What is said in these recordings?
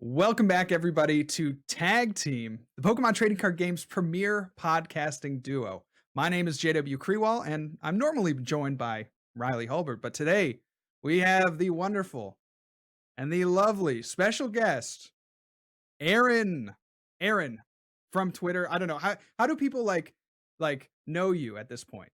Welcome back, everybody, to Tag Team, the Pokemon Trading Card Game's premier podcasting duo. My name is JW Kriewall, and I'm normally joined by Riley Hulbert, but today we have the wonderful and the lovely special guest, Aaron. Aaron from Twitter. I don't know how do people like know you at this point?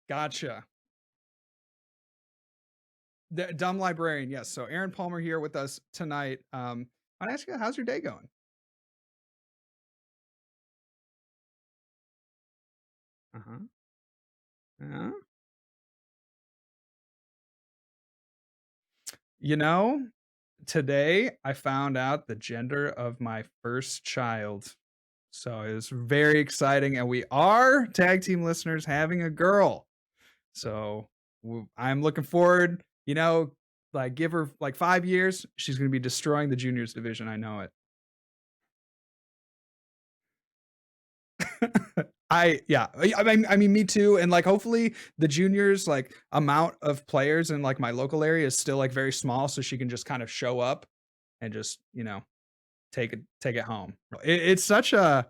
Gotcha. The dumb librarian. Yes. So Aaron Palmer here with us tonight. I want to ask you, how's your day going? Uh-huh. Yeah. You know, today I found out the gender of my first child. So it was very exciting. And we are tag team listeners having a girl. So I'm looking forward, like give her like 5 years. She's going to be destroying the juniors division. I know it. I mean, me too. And like, hopefully, the juniors like amount of players in like my local area is still like very small, so she can just kind of show up and just take it home. It's such a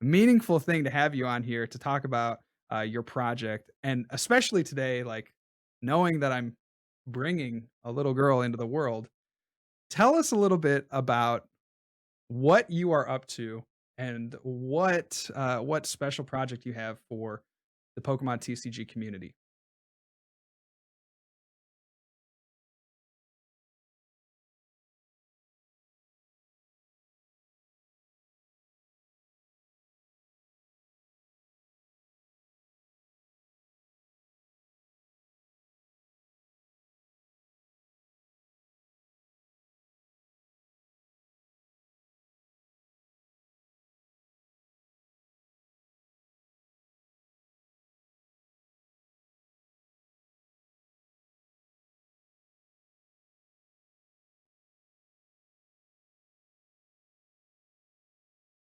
meaningful thing to have you on here to talk about your project, and especially today, like knowing that I'm bringing a little girl into the world. Tell us a little bit about what you are up to and what special project you have for the Pokemon TCG community.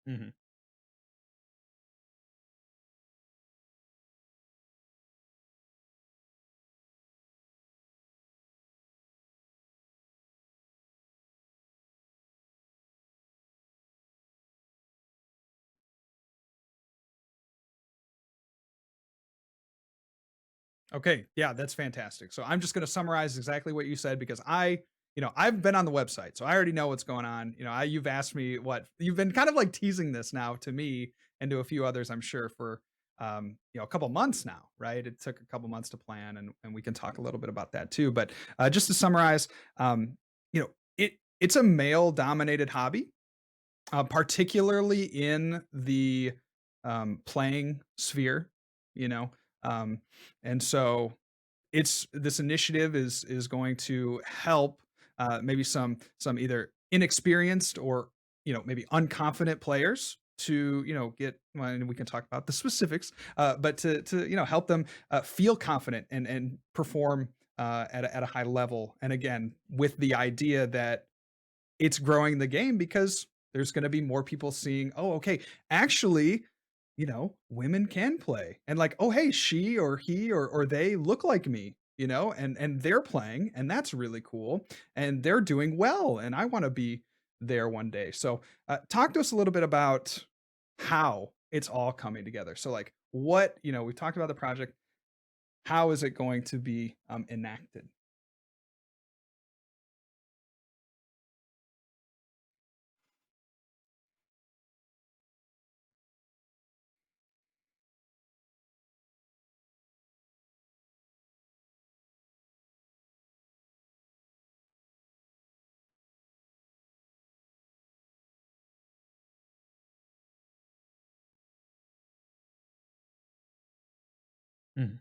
Mhm. Okay, yeah, that's fantastic. So I'm just going to summarize exactly what you said because I've been on the website, so I already know what's going on. You've asked me what you've been kind of like teasing this now to me and to a few others, I'm sure, for a couple months now, right? It took a couple months to plan, and we can talk a little bit about that too. But just to summarize, it's a male dominated hobby, particularly in the playing sphere, you know. Um, and so it's this initiative is going to help maybe some either inexperienced or maybe unconfident players to get well, and we can talk about the specifics, but to help them feel confident and perform at a high level, and again with the idea that it's growing the game because there's going to be more people seeing, oh, okay, actually, women can play, and like, oh, hey, she or he or they look like me, and they're playing, and that's really cool, and they're doing well, and I want to be there one day. So, talk to us a little bit about how it's all coming together. So, like, what we've talked about the project. How is it going to be enacted? Mhm.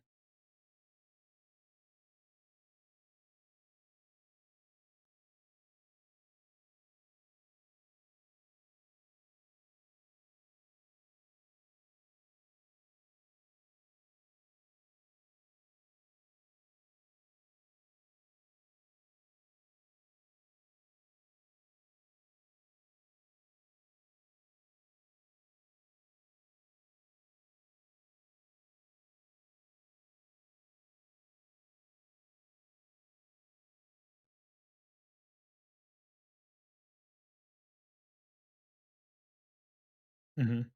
Mhm.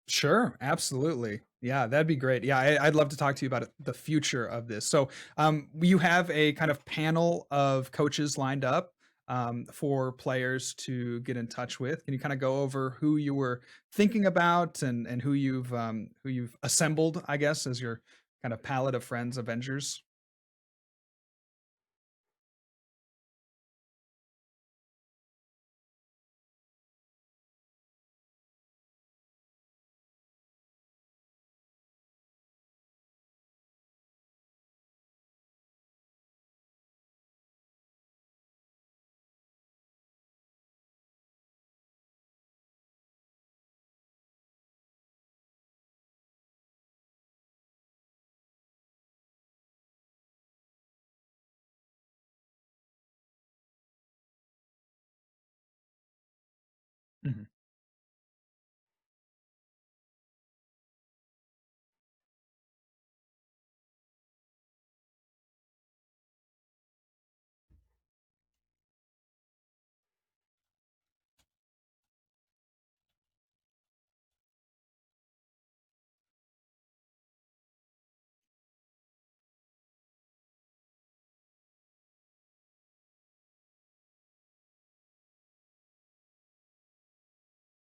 Sure, absolutely. Yeah, that'd be great. Yeah, I'd love to talk to you about the future of this. So, you have a kind of panel of coaches lined up for players to get in touch with. Can you kind of go over who you were thinking about and who you've assembled, I guess, as your kind of palette of friends, Avengers? Mhm.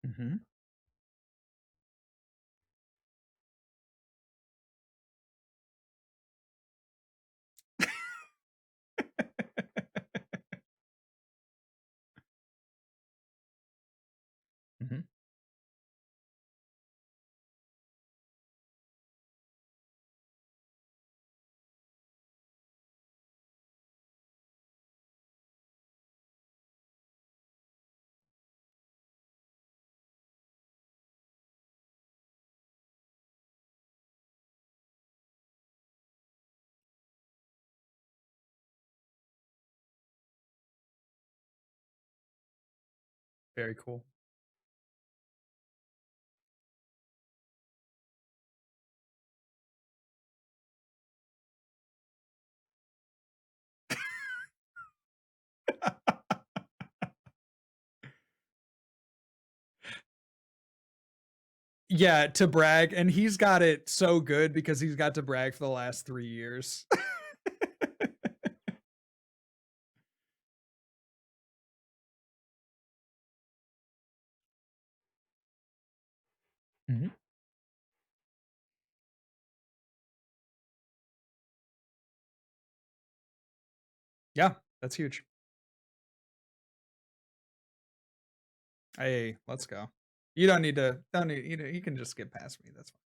Mhm. Mhm. Very cool. Yeah, to brag, and he's got it so good because he's got to brag for the last 3 years. Mhm. Yeah, that's huge. Hey, let's go. You don't need to don't need you know, you can just skip past me, that's fine.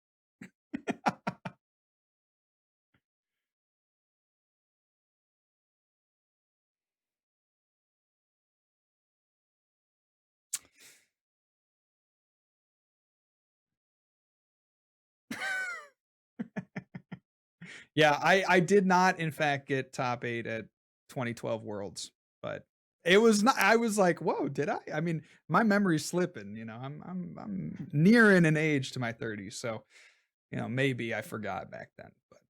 Yeah, I did not, in fact, get top 8 at 2012 Worlds, but it was not I was like, "Whoa, did I?" I mean, my memory's slipping, I'm nearing an age to my 30s, so, maybe I forgot back then, but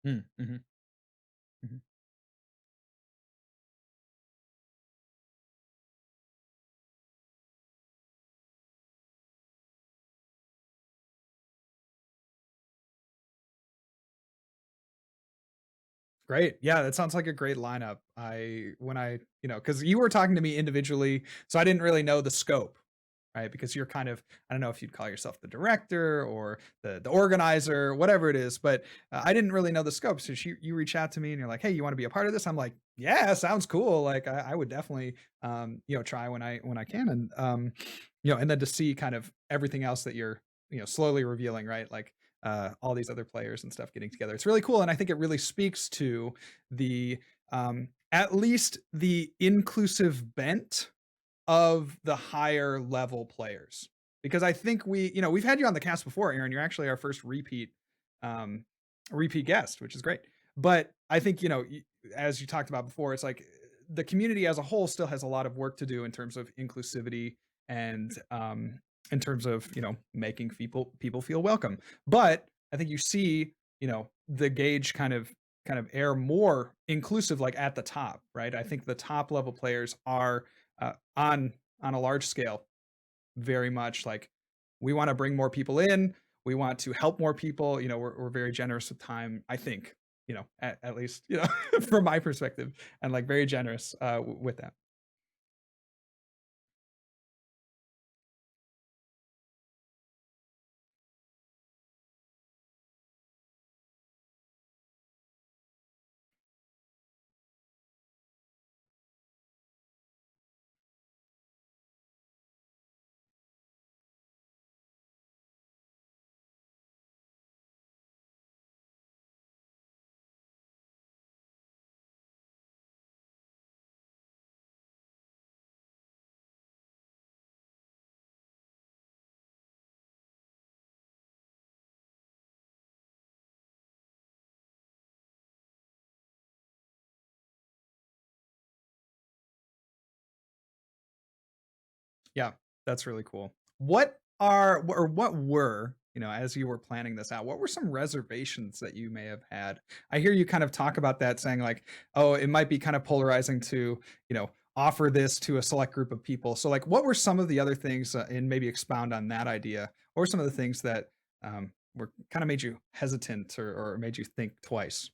Mm, mhm, mhm. Great. Yeah, that sounds like a great lineup. Because you were talking to me individually, so I didn't really know the scope, right? Because you're kind of, I don't know if you'd call yourself the director or the organizer, whatever it is, but I didn't really know the scope. So you reach out to me and you're like, hey, you want to be a part of this? I'm like, yeah, sounds cool. Like I would definitely, try when I can, and and then to see kind of everything else that you're, slowly revealing, right? Like all these other players and stuff getting together. It's really cool, and I think it really speaks to the at least the inclusive bent of the higher level players. Because I think we've had you on the cast before, Aaron. You're actually our first um, repeat guest, which is great. But I think, as you talked about before, it's like the community as a whole still has a lot of work to do in terms of inclusivity and in terms of, making people feel welcome. But I think you see, the gauge kind of air more inclusive like at the top, right? I think the top level players are on a large scale very much like we want to bring more people in, we want to help more people, we're very generous with time, I think, at least, from my perspective, and like very generous with that. Yeah, that's really cool. What were, as you were planning this out, what were some reservations that you may have had? I hear you kind of talk about that saying like, oh, it might be kind of polarizing to, offer this to a select group of people. So like what were some of the other things and maybe expound on that idea or some of the things that were kind of made you hesitant or made you think twice?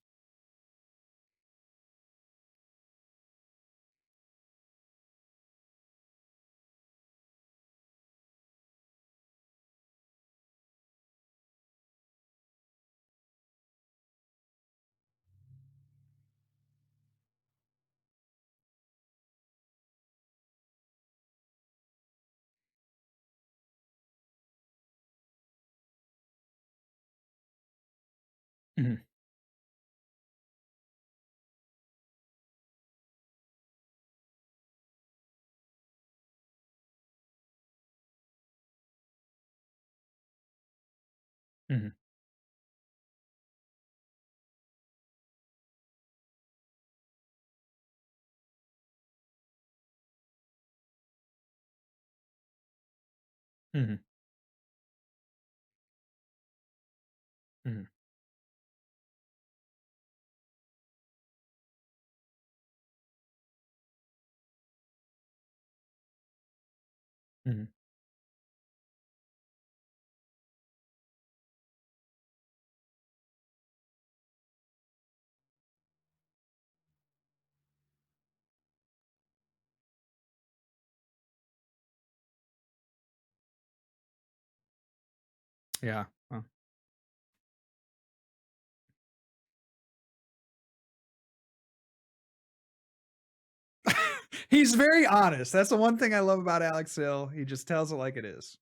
Mhm, mhm, mhm, mhm, mhm, yeah. Well, he's very honest. That's the one thing I love about Alex Hill. He just tells it like it is.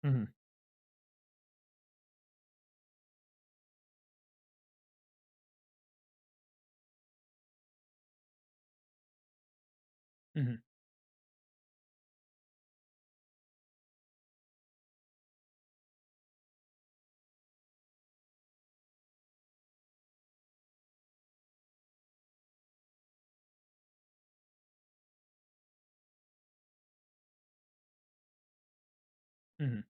Mhm, mhm, Mhm.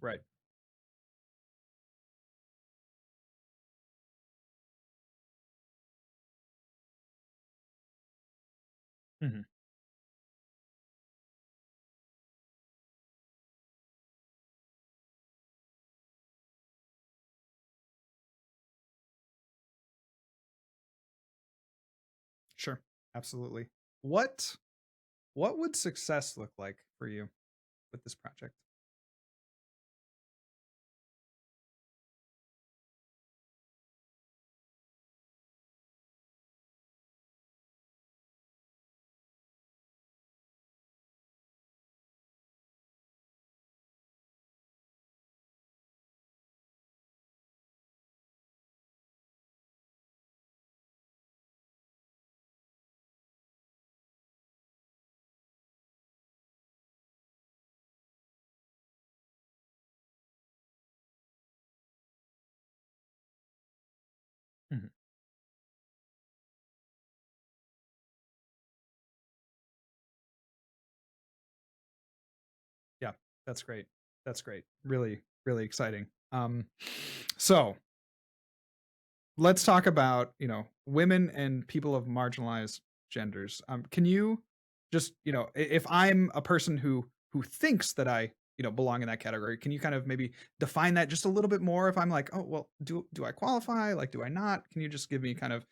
Right. Mhm. Sure. Absolutely. What what would success look like for you with this project? Mhm. Yeah, that's great. That's great. Really, really exciting. So let's talk about, women and people of marginalized genders. Can you just, if I'm a person who thinks that I, belong in that category, can you kind of maybe define that just a little bit more? If I'm like, oh well, do I qualify? Like, do I not? Can you just give me kind of,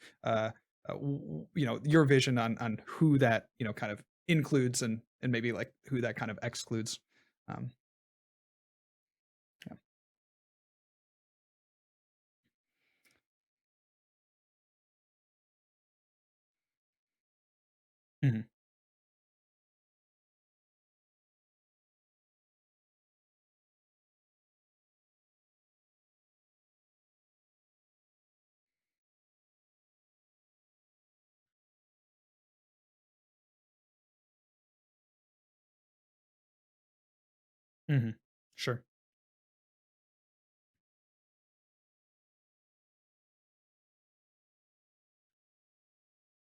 your vision on who that, kind of includes and maybe like who that kind of excludes? Um, yeah. Hmm. Hmm. Sure.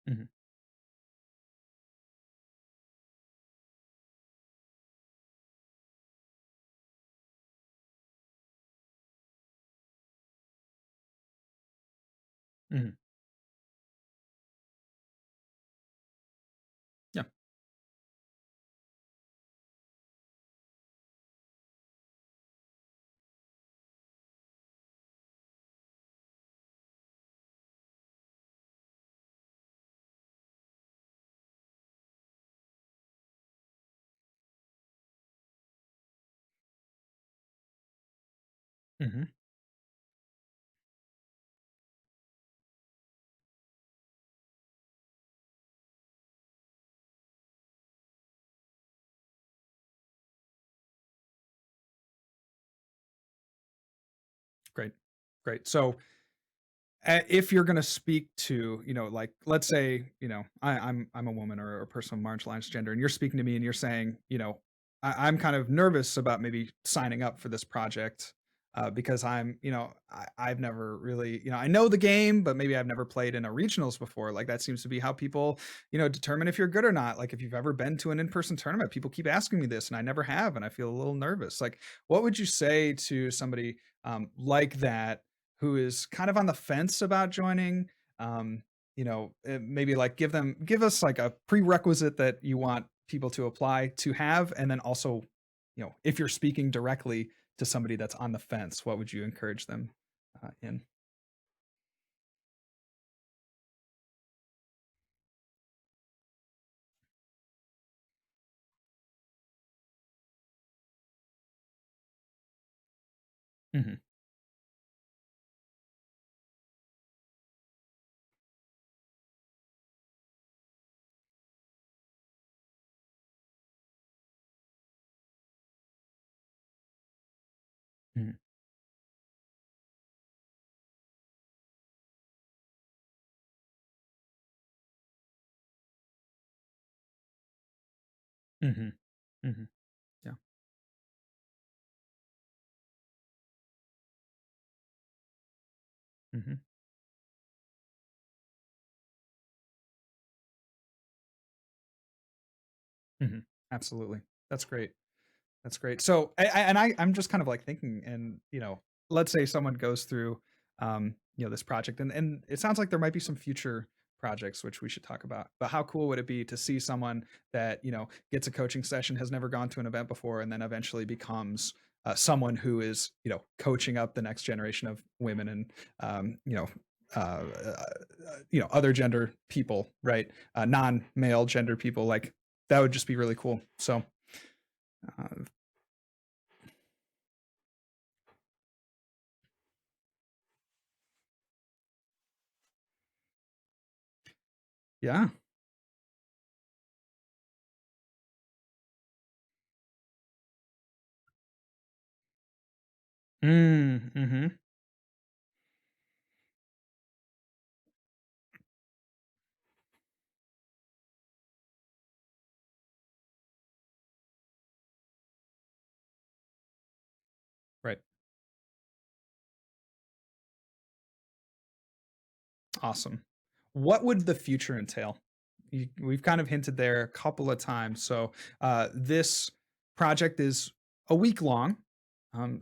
Hmm. Hmm. Yeah. Hmm. Great. Great. So if you're going to speak to, like, let's say, I'm a woman or a person of marginalized gender, and you're speaking to me and you're saying, I'm kind of nervous about maybe signing up for this project, because I've never really, I know the game, but maybe I've never played in a regionals before. Like that seems to be how people, determine if you're good or not. Like if you've ever been to an in-person tournament, people keep asking me this and I never have, and I feel a little nervous. Like, what would you say to somebody like that, who is kind of on the fence about joining? Maybe like give us like a prerequisite that you want people to apply to have, and then also, if you're speaking directly to somebody that's on the fence, what would you encourage them in? Hmm. Hmm. Hmm. Hmm. Yeah. Hmm. Mhm. Absolutely. That's great. That's great. So, I'm just kind of like thinking, and let's say someone goes through, this project, and it sounds like there might be some future projects which we should talk about. But how cool would it be to see someone that gets a coaching session, has never gone to an event before, and then eventually becomes someone who is coaching up the next generation of women and other gender people, right? Non-male gender people, like that would just be really cool. So. Uh, yeah. Mhm. Right. Awesome. What would the future entail? We've kind of hinted there a couple of times. So, this project is a week long.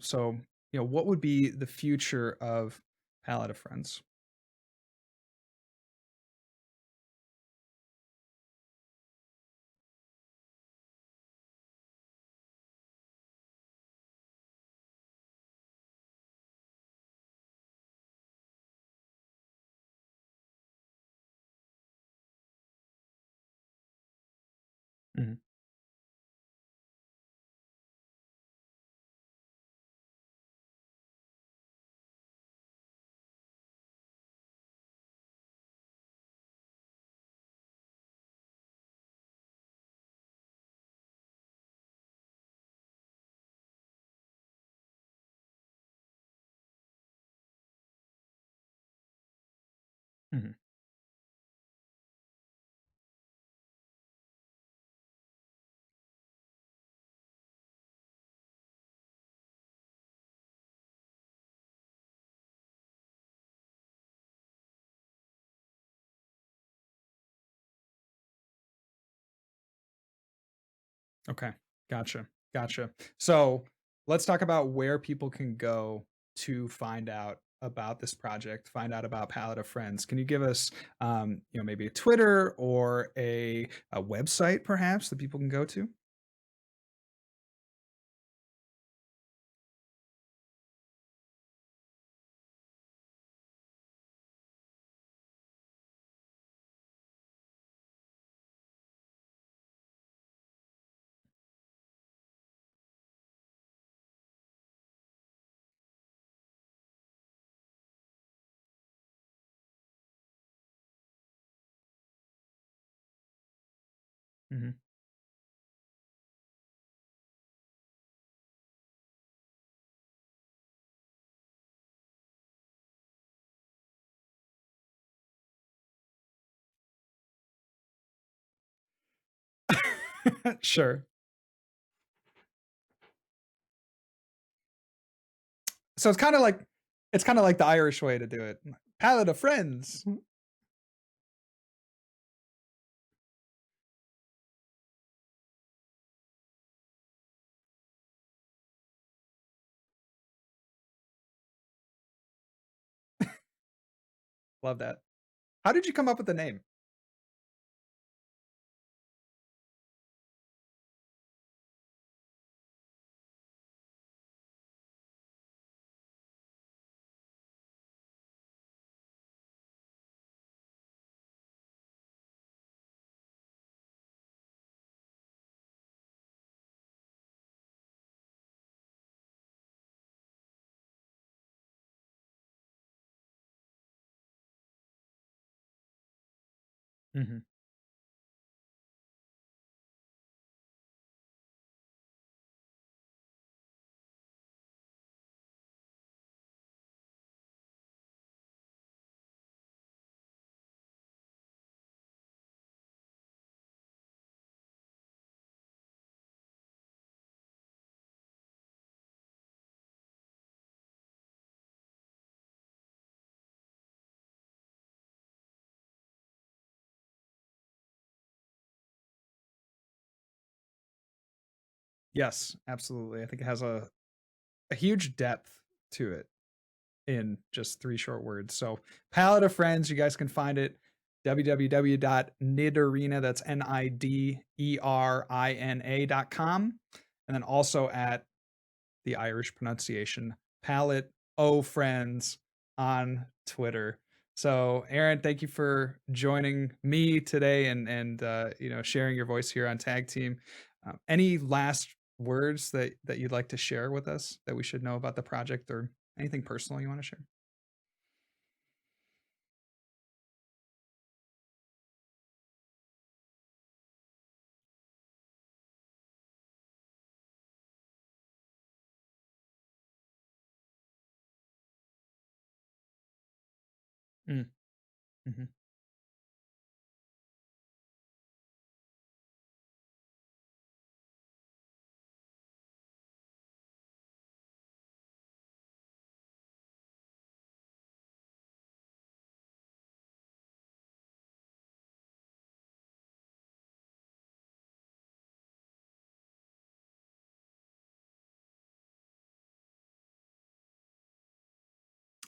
So, what would be the future of Palette of Friends? Mhm. Mhm. Okay. Gotcha. Gotcha. So let's talk about where people can go to find out about this project, find out about Palette of Friends. Can you give us, maybe a Twitter or a website perhaps that people can go to? Mhm. Sure. So it's kinda like the Irish way to do it. Palette of Friends. Love that. How did you come up with the name? Mhm. Yes, absolutely. I think it has a huge depth to it in just 3 short words. So Palette of Friends, you guys can find it www.niderina, that's NIDERINA.com, and then also at the Irish pronunciation Palette O Friends on Twitter. So Aaron, thank you for joining me today and sharing your voice here on Tag Team. Any last words that you'd like to share with us that we should know about the project, or anything personal you want to share? Mm, mhm.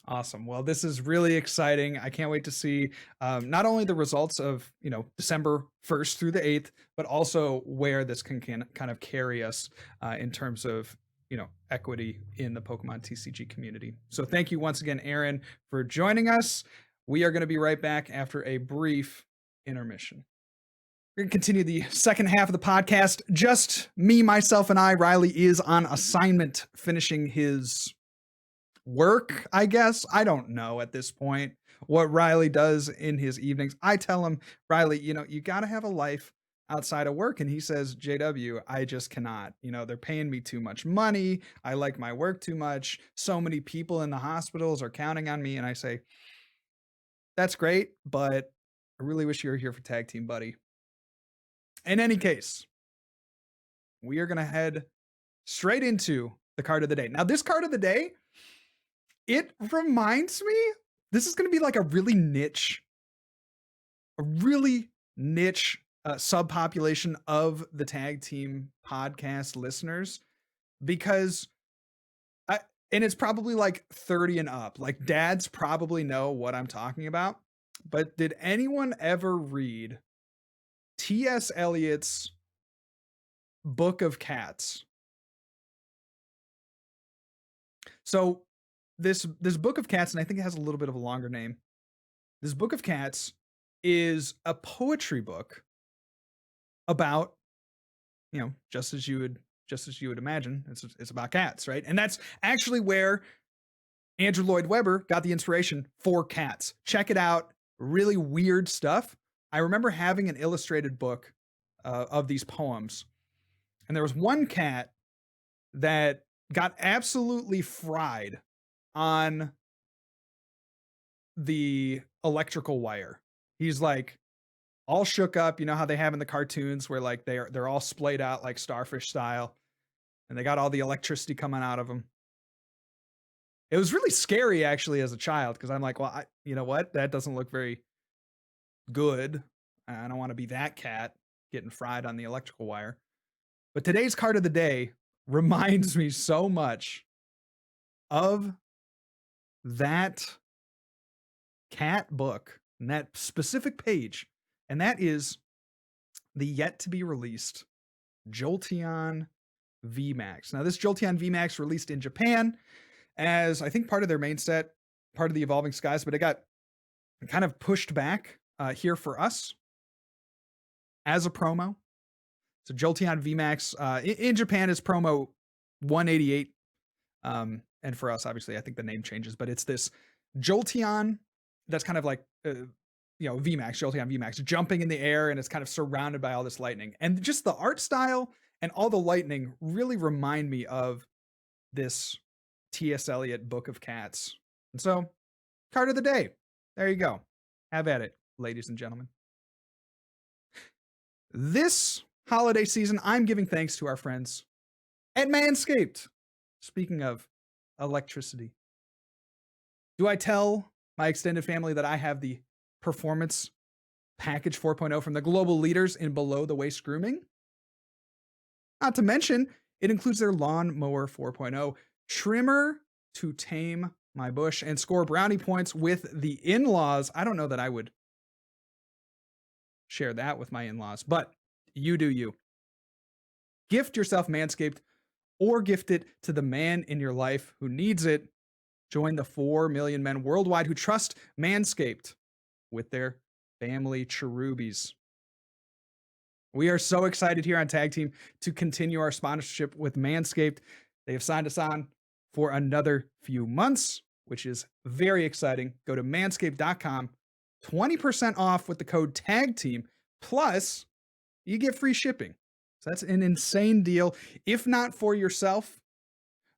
Awesome. Well, this is really exciting. I can't wait to see not only the results of December 1st through the 8th, but also where this can kind of carry us in terms of equity in the Pokemon TCG community. So thank you once again, Aaron, for joining us. We are going to be right back after a brief intermission. We're going to continue the second half of the podcast. Just me, myself, and I. Riley is on assignment, finishing his work, I guess. I don't know at this point what Riley does in his evenings. I tell him, Riley, you got to have a life outside of work. And he says, JW, I just cannot. They're paying me too much money. I like my work too much. So many people in the hospitals are counting on me. And I say, that's great, but I really wish you were here for Tag Team, buddy. In any case, we are going to head straight into the card of the day. Now, this card of the day, it reminds me, this is going to be like a really niche subpopulation of the Tag Team podcast listeners, because and it's probably like 30 and up. Like, dads probably know what I'm talking about. But did anyone ever read T.S. Eliot's Book of Cats? So this Book of Cats, and I think it has a little bit of a longer name. This Book of Cats is a poetry book about, just as you would imagine, it's about cats, right? And that's actually where Andrew Lloyd Webber got the inspiration for cats. Check it out. Really weird stuff. I remember having an illustrated book of these poems, and there was one cat that got absolutely fried on the electrical wire. He's like all shook up. You know how they have in the cartoons where like they're all splayed out like starfish style, and they got all the electricity coming out of them. It was really scary actually as a child, because I'm like, well, you know what? That doesn't look very good. I don't want to be that cat getting fried on the electrical wire. But today's card of the day reminds me so much of that cat book and that specific page, and that is the yet to be released Jolteon VMAX. Now, this Jolteon VMAX released in Japan as, I think, part of their main set, part of the Evolving Skies, but it got kind of pushed back here for us as a promo. So Jolteon VMAX in Japan is promo 188. And for us, obviously, I think the name changes, but it's this Jolteon that's kind of like, VMAX, Jolteon VMAX, jumping in the air, and it's kind of surrounded by all this lightning. And just the art style and all the lightning really remind me of this T.S. Eliot Book of Cats. And so, card of the day. There you go. Have at it, ladies and gentlemen. This holiday season, I'm giving thanks to our friends at Manscaped. Speaking of electricity, do I tell my extended family that I have the Performance Package 4.0 from the global leaders in below the waist grooming? Not to mention, It includes their Lawnmower 4.0, Trimmer to Tame My Bush, and score brownie points with the in-laws. I don't know that I would share that with my in-laws, but you do you. Gift yourself Manscaped or gift it to the man in your life who needs it. Join the 4 million men worldwide who trust Manscaped with their family cherubies. We are so excited here on Tag Team to continue our sponsorship with Manscaped. They have signed us on for another few months, which is very exciting. Go to manscaped.com, 20% off with the code TAGTEAM, plus you get free shipping. So that's an insane deal. If not for yourself,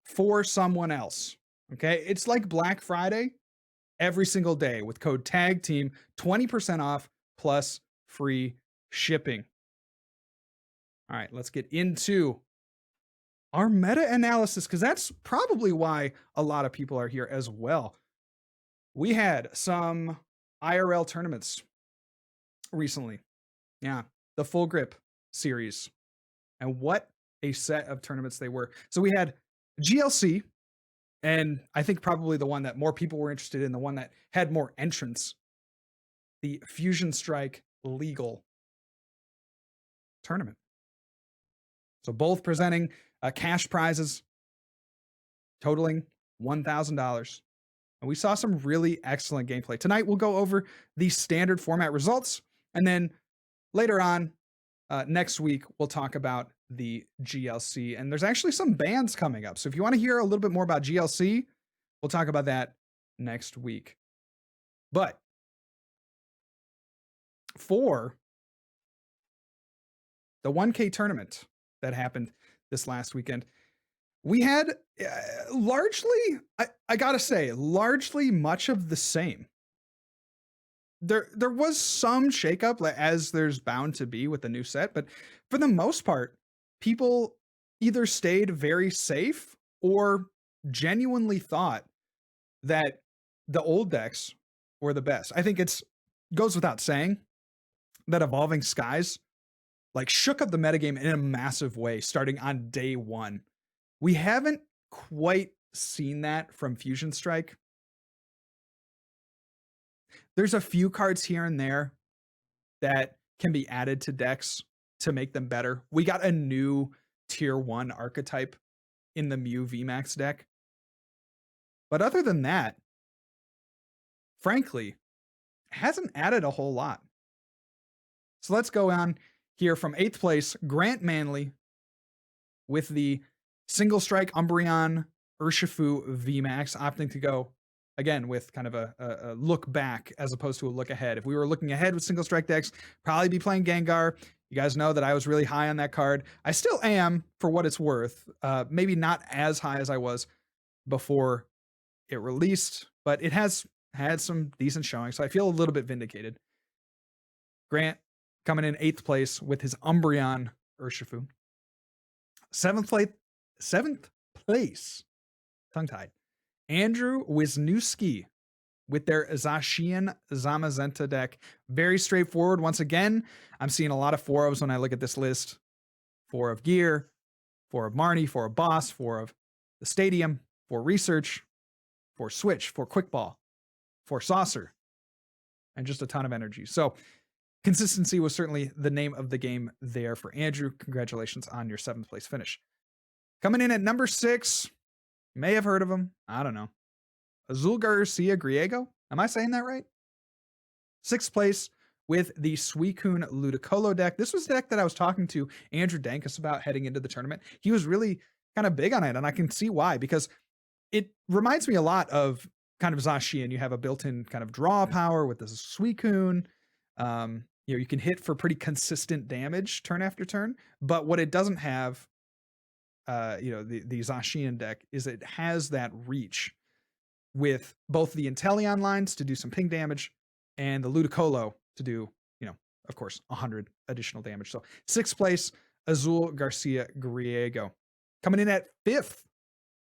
for someone else. Okay, it's like Black Friday every single day with code TAGTEAM, 20% off plus free shipping. All right, let's get into our meta-analysis, because that's probably why a lot of people are here as well. We had some IRL tournaments recently. Yeah, the Full Grip series. And what a set of tournaments they were. So we had GLC, and I think probably the one that more people were interested in, the one that had more entrants, the Fusion Strike Legal tournament. So both presenting cash prizes totaling $1,000. And we saw some really excellent gameplay. Tonight, we'll go over the standard format results. And then later on, next week, we'll talk about the GLC. And there's actually some bans coming up. So if you want to hear a little bit more about GLC, we'll talk about that next week. But for the 1K tournament that happened this last weekend, we had largely, I gotta say, largely much of the same. There was some shakeup, as there's bound to be with the new set, but for the most part, people either stayed very safe or genuinely thought that the old decks were the best. I think goes without saying that Evolving Skies shook up the metagame in a massive way starting on day one. We haven't quite seen that from Fusion Strike. There's a few cards here and there that can be added to decks to make them better. We got a new tier 1 archetype in the Mew VMAX deck. But other than that, frankly, hasn't added a whole lot. So let's go on here from 8th place, Grant Manley with the Single Strike Umbreon Urshifu VMAX, opting to go again with kind of a look back as opposed to a look ahead. If we were looking ahead with Single Strike decks, probably be playing Gengar. You guys know that I was really high on that card. I still am, for what it's worth. Maybe not as high as I was before it released, but it has had some decent showing, so I feel a little bit vindicated. Grant coming in 8th place with his Umbreon Urshifu. 7th place, tongue-tied, Andrew Wisniewski with their Zacian Zamazenta deck. Very straightforward. Once again, I'm seeing a lot of 4-ofs when I look at this list. 4 of Gear, 4 of Marnie, 4 of Boss, 4 of the Stadium, 4 Research, 4 Switch, 4 Quick Ball, 4 Saucer, and just a ton of energy. So consistency was certainly the name of the game there for Andrew. Congratulations on your 7th place finish. Coming in at number 6, you may have heard of him. I don't know. Azul Garcia Griego. Am I saying that right? 6th place with the Suicune Ludicolo deck. This was the deck that I was talking to Andrew Dankus about heading into the tournament. He was really kind of big on it, and I can see why, because it reminds me a lot of kind of Zacian. You have a built-in kind of draw power with this Suicune. You can hit for pretty consistent damage turn after turn, but what it doesn't have, the Zacian deck, is it has that reach with both the Inteleon lines to do some ping damage and the Ludicolo to do, of course, 100 additional damage. So 6th place, Azul Garcia Griego. Coming in at 5th,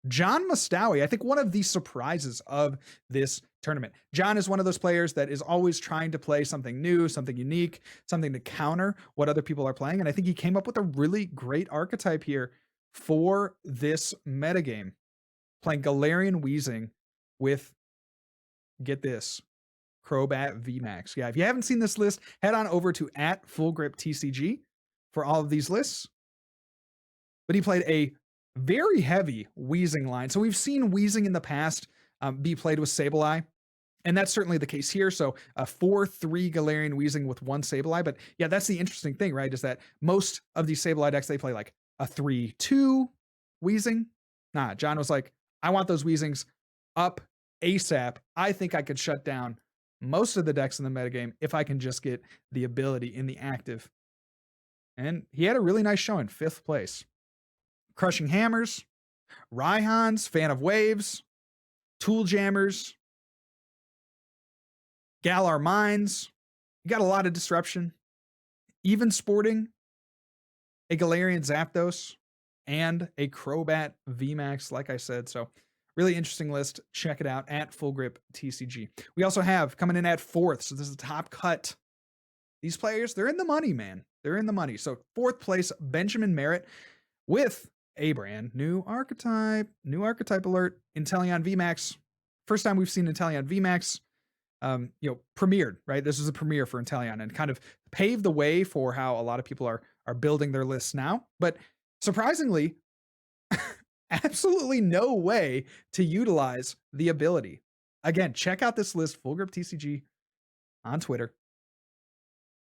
John Mustawi. I think one of the surprises of this tournament. John is one of those players that is always trying to play something new, something unique, something to counter what other people are playing. And I think he came up with a really great archetype here for this metagame. Playing Galarian Weezing with, get this, Crobat VMAX. Yeah, if you haven't seen this list, head on over to @FullGripTCG for all of these lists. But he played a very heavy Weezing line. So we've seen Weezing in the past be played with Sableye, and that's certainly the case here. So a 4-3 Galarian Weezing with 1 Sableye. But yeah, that's the interesting thing, right? Is that most of these Sableye decks, they play like a 3-2 Weezing. Nah, John was like, I want those Weezings up ASAP. I think I could shut down most of the decks in the metagame if I can just get the ability in the active. And he had a really nice showing, 5th place. Crushing Hammers, Rhyhons, Fan of Waves, Tool Jammers, Galar Mines. You got a lot of disruption. Even sporting a Galarian Zapdos and a Crobat VMAX, like I said. So really interesting list. Check it out @FullGripTCG. We also have coming in at 4th. So this is the top cut. These players, they're in the money, man. They're in the money. So 4th place, Benjamin Merritt with a brand new archetype. New archetype alert. Inteleon VMAX. First time we've seen Inteleon VMAX. Premiered, right? This is a premiere for Inteleon and kind of paved the way for how a lot of people are building their lists now. But surprisingly, absolutely no way to utilize the ability. Again, check out this list, FullGripTCG on Twitter.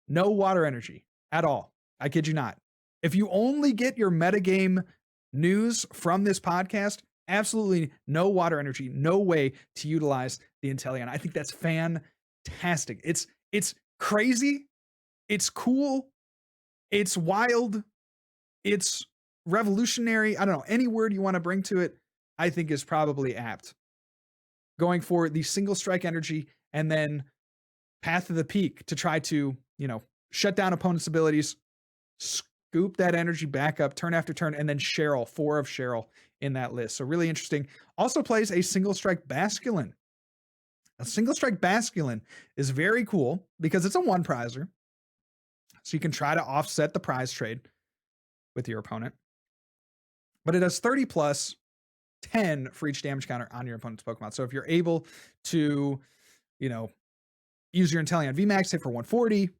No water energy at all. I kid you not. If you only get your metagame news from this podcast, absolutely no water energy, no way to utilize the Inteleon. I think that's fantastic. It's crazy. It's cool. It's wild. It's revolutionary. I don't know. Any word you want to bring to it, I think is probably apt. Going for the single strike energy and then Path of the Peak to try to, shut down opponents' abilities, scoop that energy back up turn after turn, and then Cheryl, 4 of Cheryl in that list. So really interesting. Also plays a single strike Basculin. A single strike Basculin is very cool because it's a 1 prizer. So you can try to offset the prize trade with your opponent. But it does 30 plus 10 for each damage counter on your opponent's Pokemon. So if you're able to, use your Inteleon VMAX, hit for 140,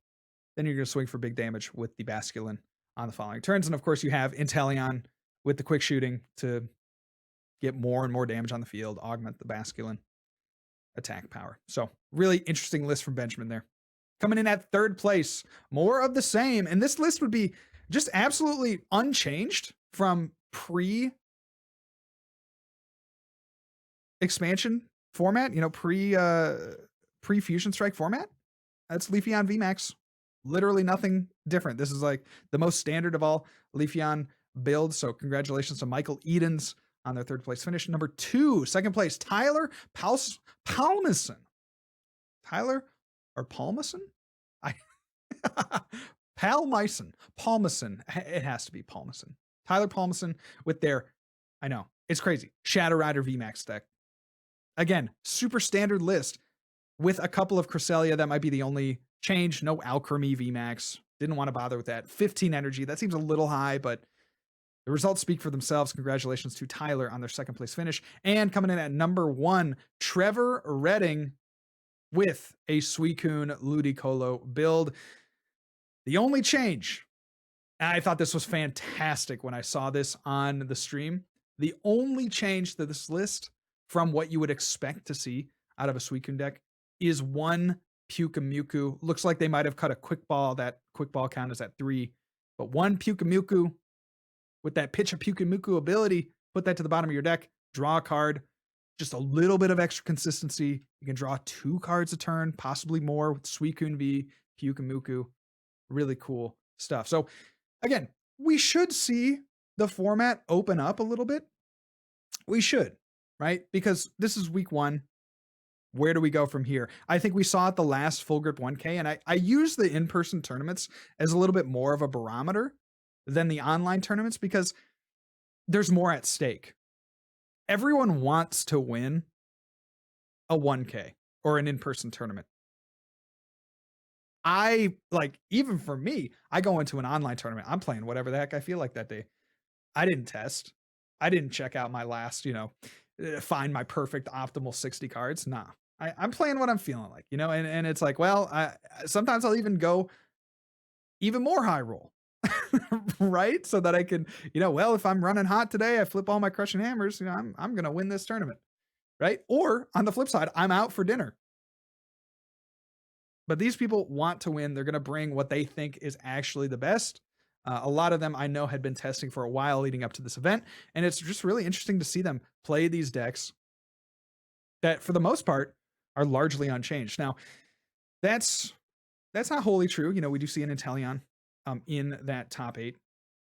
then you're going to swing for big damage with the Basculin on the following turns. And of course, you have Inteleon with the quick shooting to get more and more damage on the field, augment the Basculin attack power. So really interesting list from Benjamin there. Coming in at 3rd place, more of the same. And this list would be just absolutely unchanged from pre-expansion format, pre-Fusion Strike format. That's Leafeon VMAX. Literally nothing different. This is like the most standard of all Leafeon builds. So congratulations to Michael Edens on their 3rd place finish. Number 2, 2nd place, Tyler Palmason. Tyler or Palmason? Palmason. It has to be Palmason. Tyler Palmason with their, I know, it's crazy, Shadow Rider VMAX deck. Again, super standard list with a couple of Cresselia. That might be the only change. No Alchemy VMAX. Didn't want to bother with that. 15 energy. That seems a little high, but the results speak for themselves. Congratulations to Tyler on their 2nd place finish. And coming in at number 1, Trevor Redding with a Suicune Ludicolo build. The only change, and I thought this was fantastic when I saw this on the stream, the only change to this list from what you would expect to see out of a Suicune deck is 1 Pyukumuku. Looks like they might have cut a quick ball. That quick ball count is at 3, but 1 Pyukumuku with that pitch of Pyukumuku ability, put that to the bottom of your deck, draw a card, just a little bit of extra consistency. You can draw 2 cards a turn, possibly more with Suicune V, Pyukumuku. Really cool stuff. So again, we should see the format open up a little bit. We should, right? Because this is week 1. Where do we go from here? I think we saw at the last Full Grip 1K, and I use the in-person tournaments as a little bit more of a barometer than the online tournaments because there's more at stake. Everyone wants to win a 1K or an in-person tournament. Even for me, I go into an online tournament, I'm playing whatever the heck I feel like that day. I didn't test. I didn't check out my last, find my perfect optimal 60 cards. Nah. I'm playing what I'm feeling like, and it's like, well, sometimes I'll even go even more high roll. Right? So that I can, well, if I'm running hot today, I flip all my crushing hammers, I'm gonna win this tournament. Right? Or on the flip side, I'm out for dinner. But these people want to win. They're going to bring what they think is actually the best. A lot of them I know had been testing for a while leading up to this event, and it's just really interesting to see them play these decks that, for the most part, are largely unchanged. Now, that's not wholly true. We do see an Inteleon in that top 8.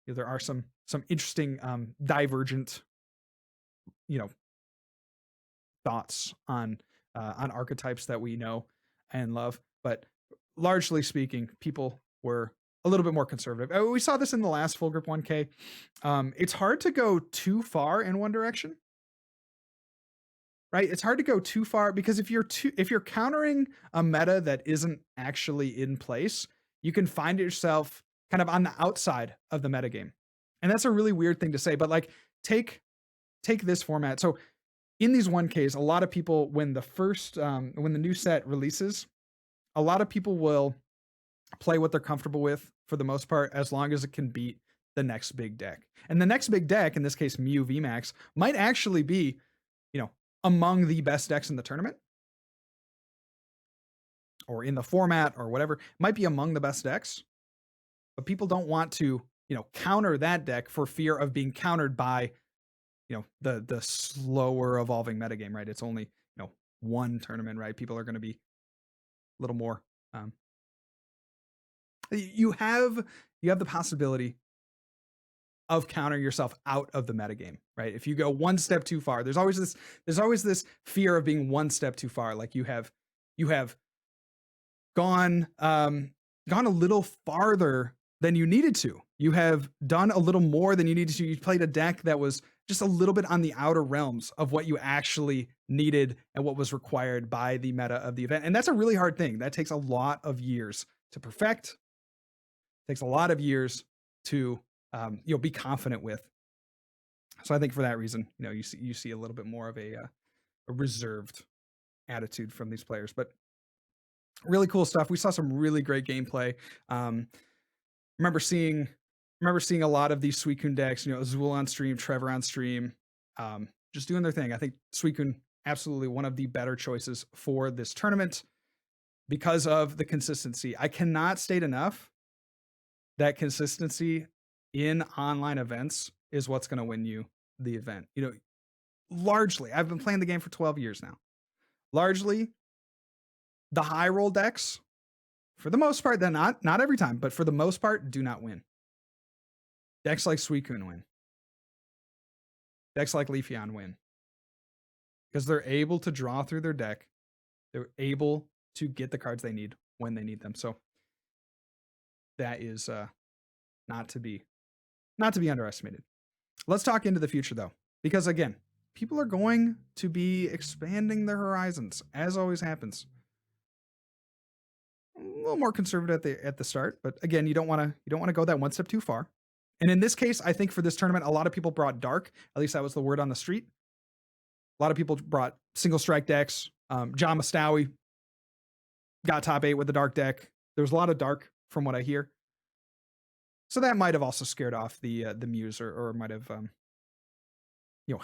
There are some interesting divergent, thoughts on archetypes that we know and love, but largely speaking, people were a little bit more conservative. We saw this in the last Full Grip 1K. It's hard to go too far in one direction, right? It's hard to go too far because if you're countering a meta that isn't actually in place, you can find yourself kind of on the outside of the metagame. And that's a really weird thing to say, but like take this format. So in these 1Ks, a lot of people, when the new set releases, a lot of people will play what they're comfortable with for the most part, as long as it can beat the next big deck. And the next big deck, in this case, Mew VMAX, might actually be, among the best decks in the tournament or in the format or whatever, might be among the best decks. But people don't want to, counter that deck for fear of being countered by, the slower evolving metagame, right? It's only, one tournament, right? People are going to be a little more, you have the possibility of countering yourself out of the metagame, right? If you go one step too far, there's always this fear of being one step too far. Like you have gone a little farther than you needed to. You have done a little more than you needed to. You played a deck that was just a little bit on the outer realms of what you actually needed and what was required by the meta of the event. And that's a really hard thing. That takes a lot of years to perfect. It takes a lot of years to be confident with. So I think for that reason, you see a little bit more of a reserved attitude from these players. But really cool stuff. We saw some really great gameplay. Remember seeing a lot of these Suicune decks, Azul on stream, Trevor on stream, just doing their thing. I think Suicune, absolutely one of the better choices for this tournament because of the consistency. I cannot state enough that consistency in online events is what's going to win you the event. Largely, I've been playing the game for 12 years now. Largely, the high roll decks, for the most part, they're not every time, but for the most part, do not win. Decks like Suicune win. Decks like Leafeon win. Because they're able to draw through their deck. They're able to get the cards they need when they need them. So that is not to be underestimated. Let's talk into the future though, because again, people are going to be expanding their horizons, as always happens. A little more conservative at the start, but again, you don't want to go that one step too far. And in this case, I think for this tournament, a lot of people brought dark. At least that was the word on the street. A lot of people brought single strike decks. John Mustawi got top 8 with the dark deck. There was a lot of dark from what I hear. So that might have also scared off the Mews or might have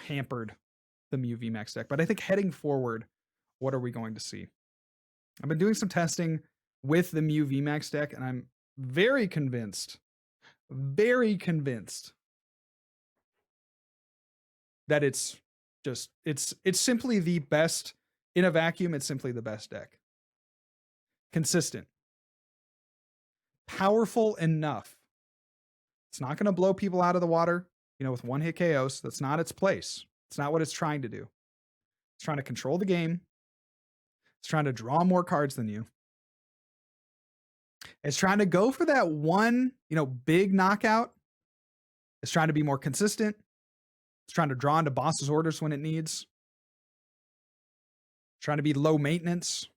hampered the Mew VMAX deck. But I think heading forward, what are we going to see? I've been doing some testing with the Mew VMAX deck, and I'm very convinced that it's simply the best in a vacuum. It's simply the best deck. Consistent, powerful enough. It's not going to blow people out of the water, with one hit KOs. That's not its place. It's not what it's trying to do. It's trying to control the game. It's trying to draw more cards than you. It's trying to go for that one, big knockout. It's trying to be more consistent. It's trying to draw into boss's orders when it needs. It's trying to be low maintenance.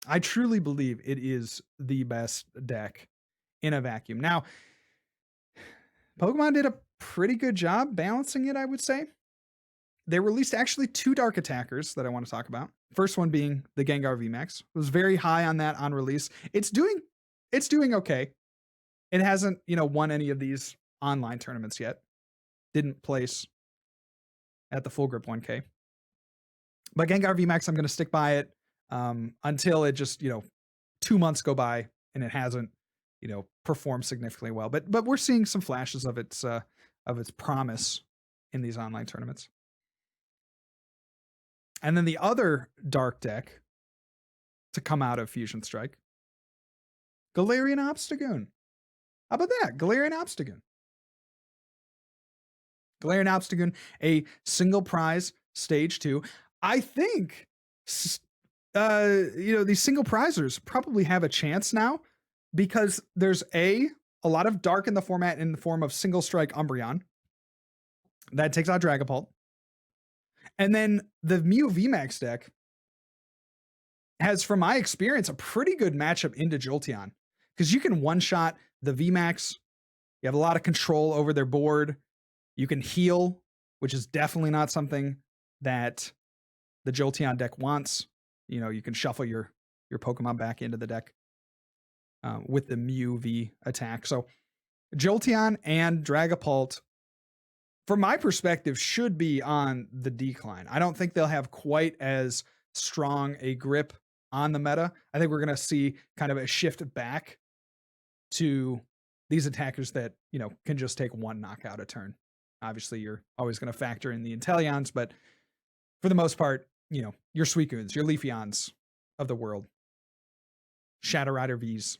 I truly believe it is the best deck in a vacuum. Now, Pokemon did a pretty good job balancing it, I would say. They released actually 2 dark attackers that I want to talk about. First one being the Gengar VMAX. It was very high on that on release. It's doing okay. It hasn't, won any of these online tournaments yet. Didn't place at the Full Grip 1K. But Gengar VMAX, I'm going to stick by it until it just, 2 months go by and it hasn't, performed significantly well. But we're seeing some flashes of its promise in these online tournaments. And then the other dark deck to come out of Fusion Strike, Galarian Obstagoon. How about that? Galarian Obstagoon. Galarian Obstagoon, a single prize stage 2. I think, these single prizers probably have a chance now because there's a lot of dark in the format in the form of single strike Umbreon. That takes out Dragapult. And then the Mew VMAX deck has, from my experience, a pretty good matchup into Jolteon because you can one-shot the VMAX. You have a lot of control over their board. You can heal, which is definitely not something that the Jolteon deck wants. You can shuffle your Pokemon back into the deck with the Mew V attack. So Jolteon and Dragapult, from my perspective, should be on the decline. I don't think they'll have quite as strong a grip on the meta. I think we're going to see kind of a shift back to these attackers that, can just take one knockout a turn. Obviously, you're always going to factor in the Inteleons, but for the most part, your Suicunes, your Leafeons of the world, Shadow Rider Vs.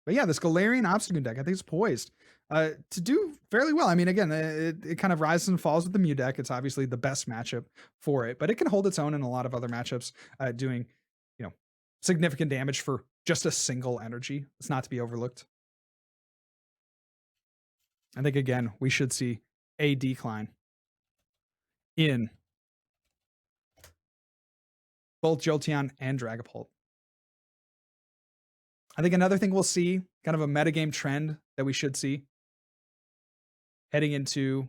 But yeah, this Galarian Obstagoon deck, I think it's poised to do fairly well. I mean, again, it kind of rises and falls with the Mew deck. It's obviously the best matchup for it, but it can hold its own in a lot of other matchups, doing, significant damage for just a single energy. It's not to be overlooked. I think, again, we should see a decline in both Jolteon and Dragapult. I think another thing we'll see, kind of a metagame trend that we should see heading into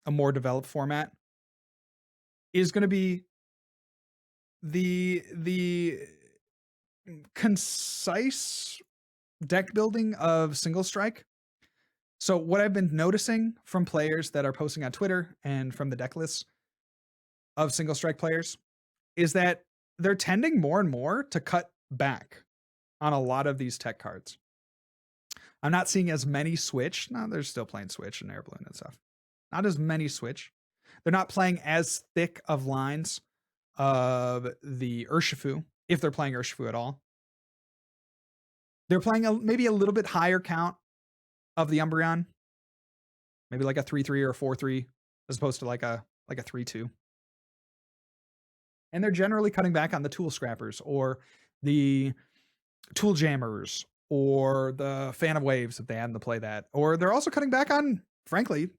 a more developed format, is going to be the concise deck building of single strike. So what I've been noticing from players that are posting on Twitter and from the deck lists of single strike players is that they're tending more and more to cut back on a lot of these tech cards. I'm not seeing as many switch. No, they're still playing switch and air balloon and stuff. Not as many switch. They're not playing as thick of lines of the Urshifu, if they're playing Urshifu at all. They're playing maybe a little bit higher count of the Umbreon. Maybe like a 3-3 or a 4-3 as opposed to like a 3-2. And they're generally cutting back on the Tool Scrappers or the Tool Jammers or the Phantom Waves if they hadn't to play that. Or they're also cutting back on, frankly,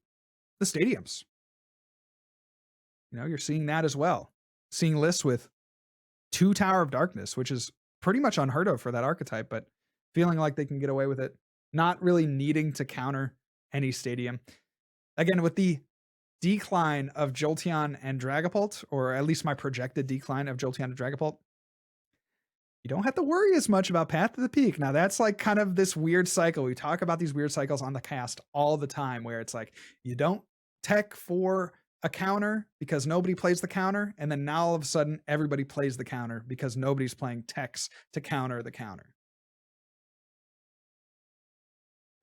the stadiums. You're seeing that as well. Seeing lists with 2 Tower of Darkness, which is pretty much unheard of for that archetype, but feeling like they can get away with it. Not really needing to counter any stadium. Again, with the decline of Jolteon and Dragapult, or at least my projected decline of Jolteon and Dragapult, you don't have to worry as much about Path to the Peak. Now, that's like kind of this weird cycle. We talk about these weird cycles on the cast all the time where it's like, you don't tech for a counter because nobody plays the counter, and then now all of a sudden everybody plays the counter because nobody's playing techs to counter the counter.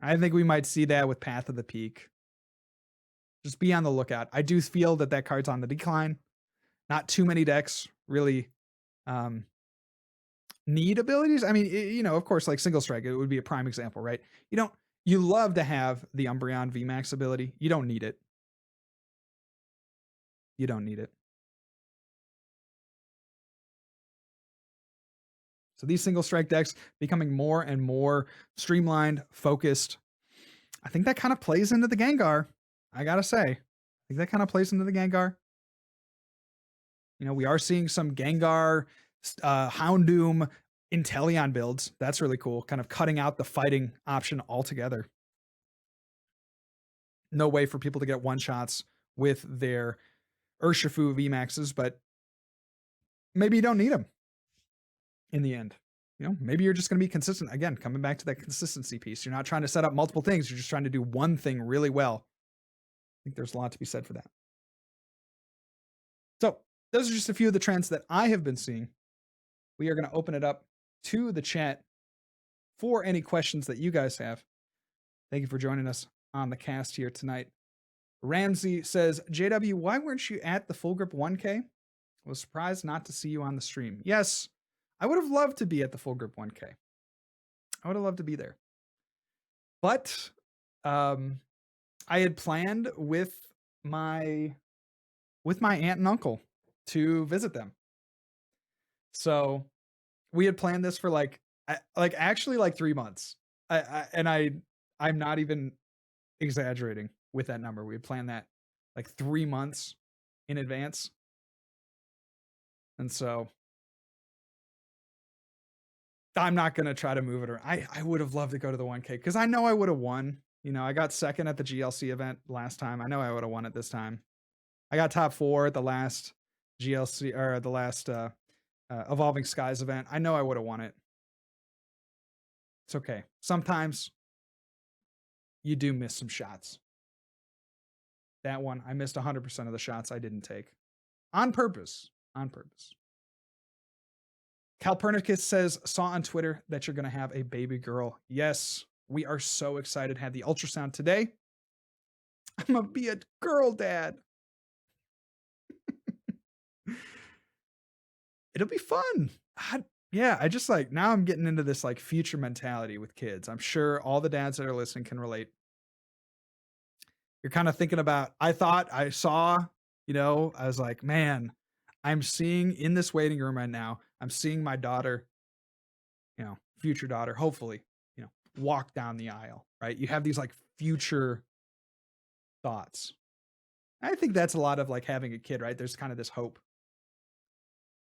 I think we might see that with Path of the Peak. Just be on the lookout. I do feel that card's on the decline. Not too many decks really need abilities. I mean, of course, like Single Strike, it would be a prime example, right? You love to have the Umbreon VMAX ability. You don't need it. You don't need it. So these single strike decks becoming more and more streamlined, focused. I think that kind of plays into the Gengar. I gotta say, I think that kind of plays into the Gengar. We are seeing some Gengar, Houndoom, Inteleon builds. That's really cool. Kind of cutting out the fighting option altogether. No way for people to get one-shots with their Urshifu VMAXs, but maybe you don't need them in the end. You know, maybe you're just going to be consistent. Again, coming back to that consistency piece. You're not trying to set up multiple things. You're just trying to do one thing really well. I think there's a lot to be said for that. So those are just a few of the trends that I have been seeing. We are going to open it up to the chat for any questions that you guys have. Thank you for joining us on the cast here tonight. Ramsey says, JW, why weren't you at the Full Grip 1K? I was surprised not to see you on the stream. Yes, I would have loved to be at the Full Grip 1K. I would have loved to be there. But I had planned with my aunt and uncle to visit them. So we had planned this for actually 3 months. I'm not even exaggerating with that number. We had planned that 3 months in advance. And so I'm not going to try to move it around. I would have loved to go to the 1K because I know I would have won. You know, I got second at the GLC event last time. I know I would have won it this time. I got top 4 at the last GLC or the last Evolving Skies event. I know I would have won it. It's okay. Sometimes you do miss some shots. That one, I missed 100% of the shots I didn't take. On purpose. On purpose. Calpernicus says, saw on Twitter that you're going to have a baby girl. Yes, we are so excited. Had the ultrasound today. I'm going to be a girl dad. It'll be fun. I just now I'm getting into this future mentality with kids. I'm sure all the dads that are listening can relate. You're kind of thinking about, I was like, man, I'm seeing in this waiting room right now, I'm seeing my daughter, future daughter, hopefully, walk down the aisle, right? You have these future thoughts. I think that's a lot of having a kid, right? There's kind of this hope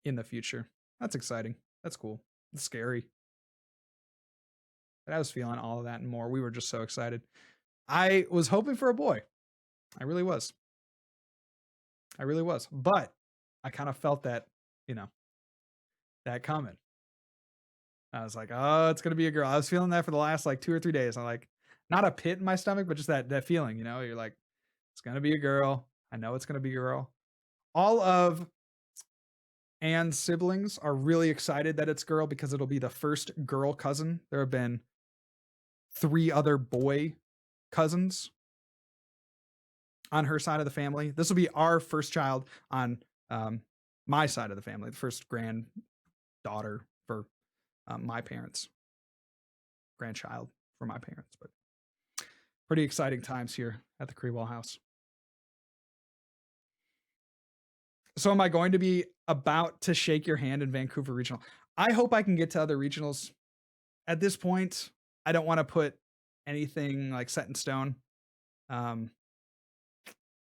in the future. That's exciting. That's cool. It's scary. But I was feeling all of that and more. We were just so excited. I was hoping for a boy. I really was. But I kind of felt that, that coming. I was like, oh, it's going to be a girl. I was feeling that for the last 2 or 3 days. I'm not a pit in my stomach, but just that feeling, you're like, it's going to be a girl. I know it's going to be a girl. All of Anne's siblings are really excited that it's girl because it'll be the first girl cousin. There have been 3 other boy cousins on her side of the family. This will be our first child on my side of the family, the first granddaughter for my parents, grandchild for my parents. But pretty exciting times here at the Kriewall house. So am I going to be about to shake your hand in Vancouver Regional? I hope I can get to other regionals. At this point, I don't want to put anything set in stone.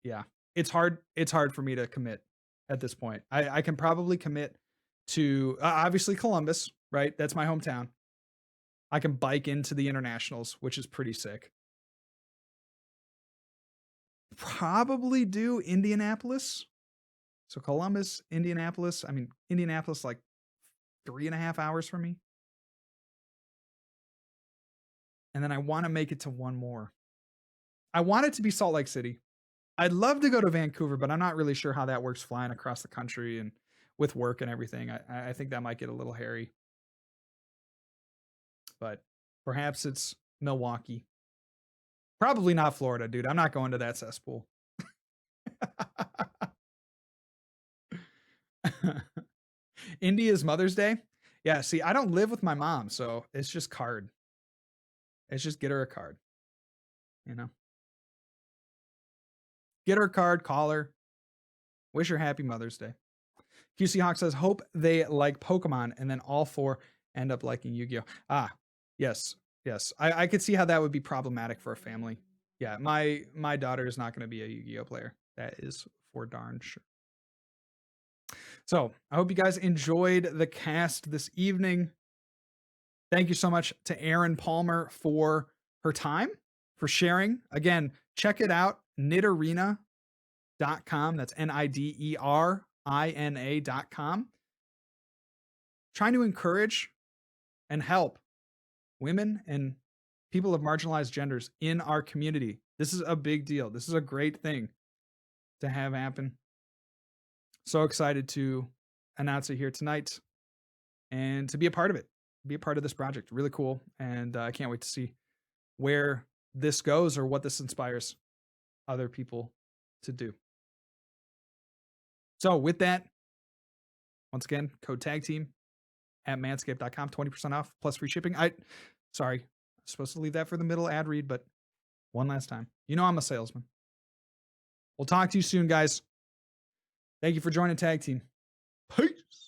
Yeah, it's hard for me to commit at this point. I can probably commit to obviously Columbus, right? That's my hometown. I can bike into the internationals, which is pretty sick. Probably do Indianapolis. So Columbus, Indianapolis. I mean, Indianapolis 3.5 hours from me. And then I want to make it to one more. I want it to be Salt Lake City. I'd love to go to Vancouver, but I'm not really sure how that works flying across the country and with work and everything. I think that might get a little hairy. But perhaps it's Milwaukee. Probably not Florida, dude. I'm not going to that cesspool. India's Mother's Day. Yeah, see, I don't live with my mom, so it's just card. It's just get her a card. Get her a card, call her, wish her happy Mother's Day. QC Hawk says, hope they like Pokemon and then all 4 end up liking Yu-Gi-Oh. Ah, yes. I could see how that would be problematic for a family. Yeah, my daughter is not going to be a Yu-Gi-Oh player. That is for darn sure. So I hope you guys enjoyed the cast this evening. Thank you so much to Erin Palmer for her time, for sharing. Again, Check it out, knitarena.com. That's NIDERINA.com. Trying to encourage and help women and people of marginalized genders in our community. This is a big deal. This is a great thing to have happen. So excited to announce it here tonight and to be a part of it, be a part of this project. Really cool. And I can't wait to see where this goes or what this inspires other people to do. So with that, once again, code tag team at manscaped.com, 20% off plus free shipping. Sorry, I'm supposed to leave that for the middle ad read, but one last time. You know I'm a salesman. We'll talk to you soon, guys. Thank you for joining Tag Team. Peace.